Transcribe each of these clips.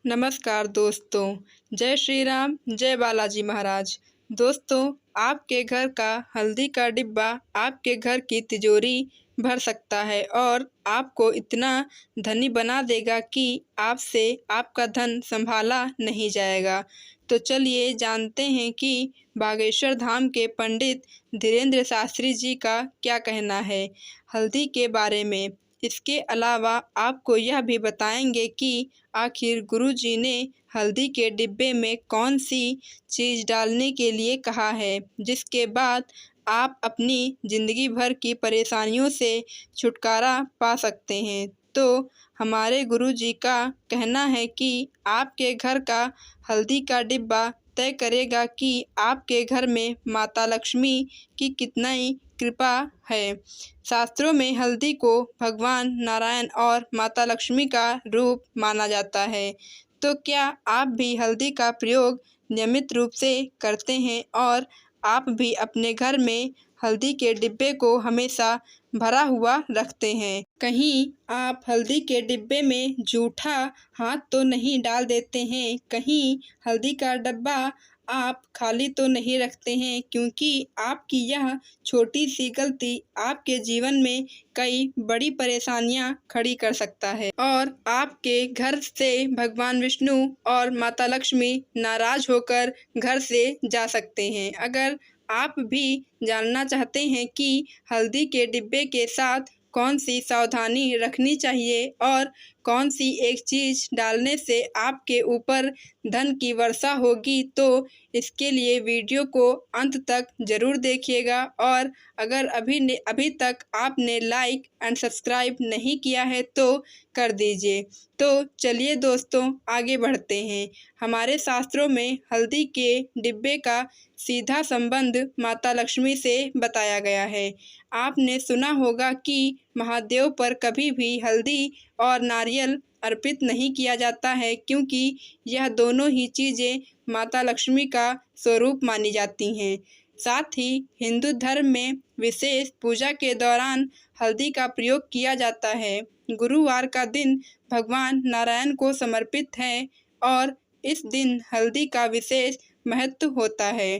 नमस्कार दोस्तों, जय श्री राम, जय बालाजी महाराज। दोस्तों, आपके घर का हल्दी का डिब्बा आपके घर की तिजोरी भर सकता है और आपको इतना धनी बना देगा कि आपसे आपका धन संभाला नहीं जाएगा। तो चलिए जानते हैं कि बागेश्वर धाम के पंडित धीरेंद्र शास्त्री जी का क्या कहना है हल्दी के बारे में। इसके अलावा आपको यह भी बताएंगे कि आखिर गुरुजी ने हल्दी के डिब्बे में कौन सी चीज़ डालने के लिए कहा है, जिसके बाद आप अपनी ज़िंदगी भर की परेशानियों से छुटकारा पा सकते हैं। तो हमारे गुरुजी का कहना है कि आपके घर का हल्दी का डिब्बा तय करेगा कि आपके घर में माता लक्ष्मी की कितनी कृपा है। शास्त्रों में हल्दी को भगवान नारायण और माता लक्ष्मी का रूप माना जाता है। तो क्या आप भी हल्दी का प्रयोग नियमित रूप से करते हैं और आप भी अपने घर में हल्दी के डिब्बे को हमेशा भरा हुआ रखते हैं? कहीं आप हल्दी के डिब्बे में जूठा हाथ तो नहीं डाल देते हैं? कहीं हल्दी का डब्बा आप खाली तो नहीं रखते हैं? क्योंकि आपकी यह छोटी सी गलती आपके जीवन में कई बड़ी परेशानियां खड़ी कर सकता है और आपके घर से भगवान विष्णु और माता लक्ष्मी नाराज होकर घर से जा सकते हैं। अगर आप भी जानना चाहते हैं कि हल्दी के डिब्बे के साथ कौन सी सावधानी रखनी चाहिए और कौन सी एक चीज़ डालने से आपके ऊपर धन की वर्षा होगी, तो इसके लिए वीडियो को अंत तक ज़रूर देखिएगा। और अगर अभी तक आपने लाइक एंड सब्सक्राइब नहीं किया है तो कर दीजिए। तो चलिए दोस्तों, आगे बढ़ते हैं। हमारे शास्त्रों में हल्दी के डिब्बे का सीधा संबंध माता लक्ष्मी से बताया गया है। आपने सुना होगा कि महादेव पर कभी भी हल्दी और नारियल अर्पित नहीं किया जाता है, क्योंकि यह दोनों ही चीज़ें माता लक्ष्मी का स्वरूप मानी जाती हैं। साथ ही हिंदू धर्म में विशेष पूजा के दौरान हल्दी का प्रयोग किया जाता है। गुरुवार का दिन भगवान नारायण को समर्पित है और इस दिन हल्दी का विशेष महत्व होता है।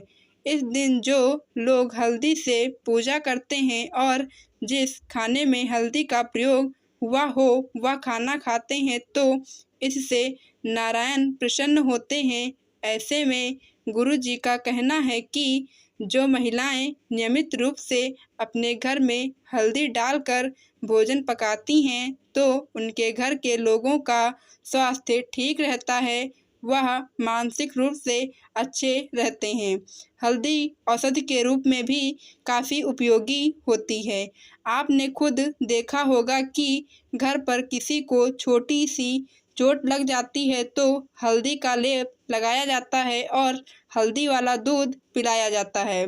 इस दिन जो लोग हल्दी से पूजा करते हैं और जिस खाने में हल्दी का प्रयोग हुआ हो वह खाना खाते हैं, तो इससे नारायण प्रसन्न होते हैं। ऐसे में गुरु जी का कहना है कि जो महिलाएं नियमित रूप से अपने घर में हल्दी डालकर भोजन पकाती हैं, तो उनके घर के लोगों का स्वास्थ्य ठीक रहता है, वह मानसिक रूप से अच्छे रहते हैं। हल्दी औषधि के रूप में भी काफ़ी उपयोगी होती है। आपने खुद देखा होगा कि घर पर किसी को छोटी सी चोट लग जाती है तो हल्दी का लेप लगाया जाता है और हल्दी वाला दूध पिलाया जाता है।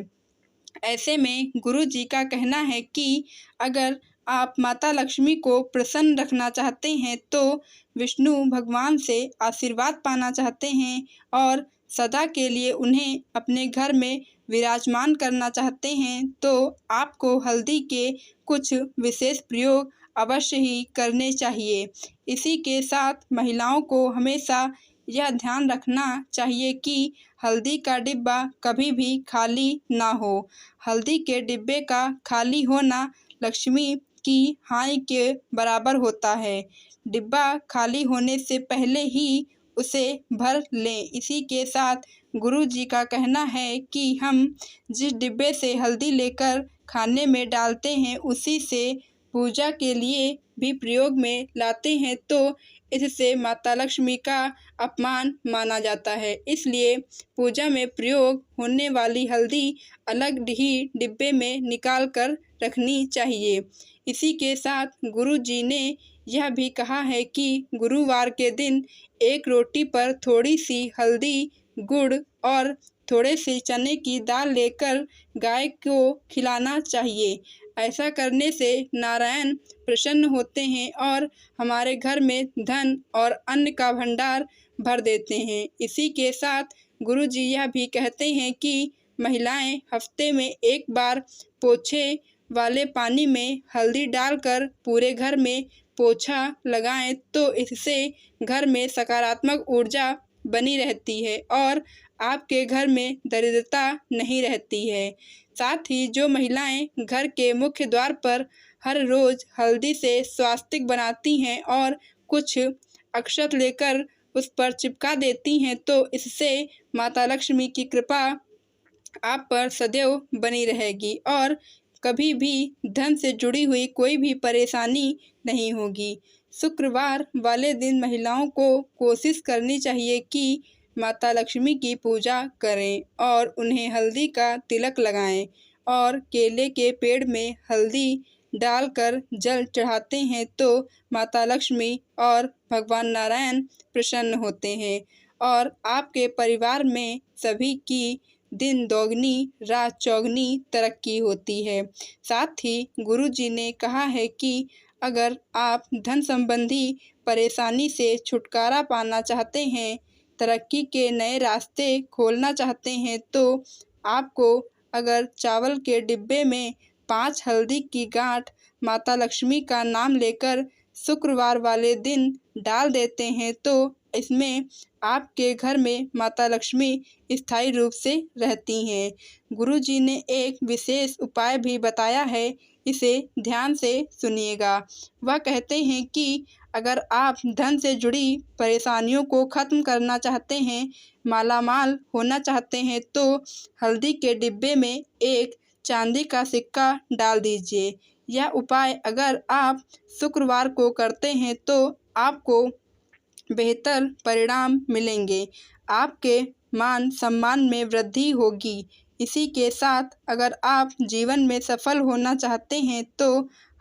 ऐसे में गुरु जी का कहना है कि अगर आप माता लक्ष्मी को प्रसन्न रखना चाहते हैं, तो विष्णु भगवान से आशीर्वाद पाना चाहते हैं और सदा के लिए उन्हें अपने घर में विराजमान करना चाहते हैं, तो आपको हल्दी के कुछ विशेष प्रयोग अवश्य ही करने चाहिए। इसी के साथ महिलाओं को हमेशा यह ध्यान रखना चाहिए कि हल्दी का डिब्बा कभी भी खाली ना हो। हल्दी के डिब्बे का खाली होना लक्ष्मी की हानि के बराबर होता है। डिब्बा खाली होने से पहले ही उसे भर लें। इसी के साथ गुरु जी का कहना है कि हम जिस डिब्बे से हल्दी लेकर खाने में डालते हैं, उसी से पूजा के लिए भी प्रयोग में लाते हैं, तो इससे माता लक्ष्मी का अपमान माना जाता है। इसलिए पूजा में प्रयोग होने वाली हल्दी अलग ही डिब्बे में निकाल कर रखनी चाहिए। इसी के साथ गुरु जी ने यह भी कहा है कि गुरुवार के दिन एक रोटी पर थोड़ी सी हल्दी, गुड़ और थोड़े से चने की दाल लेकर गाय को खिलाना चाहिए। ऐसा करने से नारायण प्रसन्न होते हैं और हमारे घर में धन और अन्न का भंडार भर देते हैं। इसी के साथ गुरु जी यह भी कहते हैं कि महिलाएं हफ्ते में एक बार पोछे वाले पानी में हल्दी डालकर पूरे घर में पोछा लगाएं तो इससे घर में सकारात्मक ऊर्जा बनी रहती है और आपके घर में दरिद्रता नहीं रहती है। साथ ही जो महिलाएं घर के मुख्य द्वार पर हर रोज हल्दी से स्वास्तिक बनाती हैं और कुछ अक्षत लेकर उस पर चिपका देती हैं तो इससे माता लक्ष्मी की कृपा आप पर सदैव बनी रहेगी और कभी भी धन से जुड़ी हुई कोई भी परेशानी नहीं होगी। शुक्रवार वाले दिन महिलाओं को कोशिश करनी चाहिए कि माता लक्ष्मी की पूजा करें और उन्हें हल्दी का तिलक लगाएं और केले के पेड़ में हल्दी डालकर जल चढ़ाते हैं तो माता लक्ष्मी और भगवान नारायण प्रसन्न होते हैं और आपके परिवार में सभी की दिन दोगुनी रात चौगुनी तरक्की होती है। साथ ही गुरुजी ने कहा है कि अगर आप धन संबंधी परेशानी से छुटकारा पाना चाहते हैं, तरक्की के नए रास्ते खोलना चाहते हैं तो आपको अगर चावल के डिब्बे में 5 हल्दी की गांठ माता लक्ष्मी का नाम लेकर शुक्रवार वाले दिन डाल देते हैं तो इसमें आपके घर में माता लक्ष्मी स्थायी रूप से रहती हैं। गुरुजी ने एक विशेष उपाय भी बताया है, इसे ध्यान से सुनिएगा। वह कहते हैं कि अगर आप धन से जुड़ी परेशानियों को खत्म करना चाहते हैं, मालामाल होना चाहते हैं तो हल्दी के डिब्बे में एक चांदी का सिक्का डाल दीजिए। यह उपाय अगर आप शुक्रवार को करते हैं तो आपको बेहतर परिणाम मिलेंगे, आपके मान सम्मान में वृद्धि होगी। इसी के साथ अगर आप जीवन में सफल होना चाहते हैं तो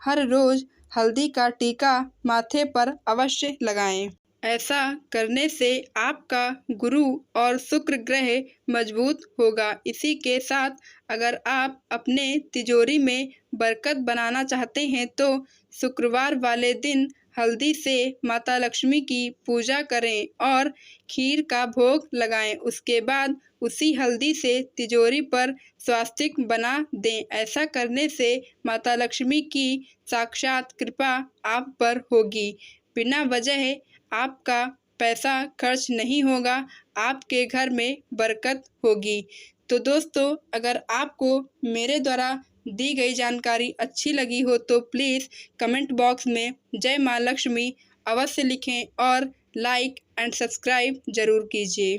हर रोज हल्दी का टीका माथे पर अवश्य लगाएं। ऐसा करने से आपका गुरु और शुक्र ग्रह मजबूत होगा। इसी के साथ अगर आप अपने तिजोरी में बरकत बनाना चाहते हैं तो शुक्रवार वाले दिन हल्दी से माता लक्ष्मी की पूजा करें और खीर का भोग लगाएं। उसके बाद उसी हल्दी से तिजोरी पर स्वास्तिक बना दें। ऐसा करने से माता लक्ष्मी की साक्षात कृपा आप पर होगी। बिना वजह आपका पैसा खर्च नहीं होगा, आपके घर में बरकत होगी। तो दोस्तों, अगर आपको मेरे द्वारा दी गई जानकारी अच्छी लगी हो तो प्लीज़ कमेंट बॉक्स में जय माँ लक्ष्मी अवश्य लिखें और लाइक एंड सब्सक्राइब ज़रूर कीजिए।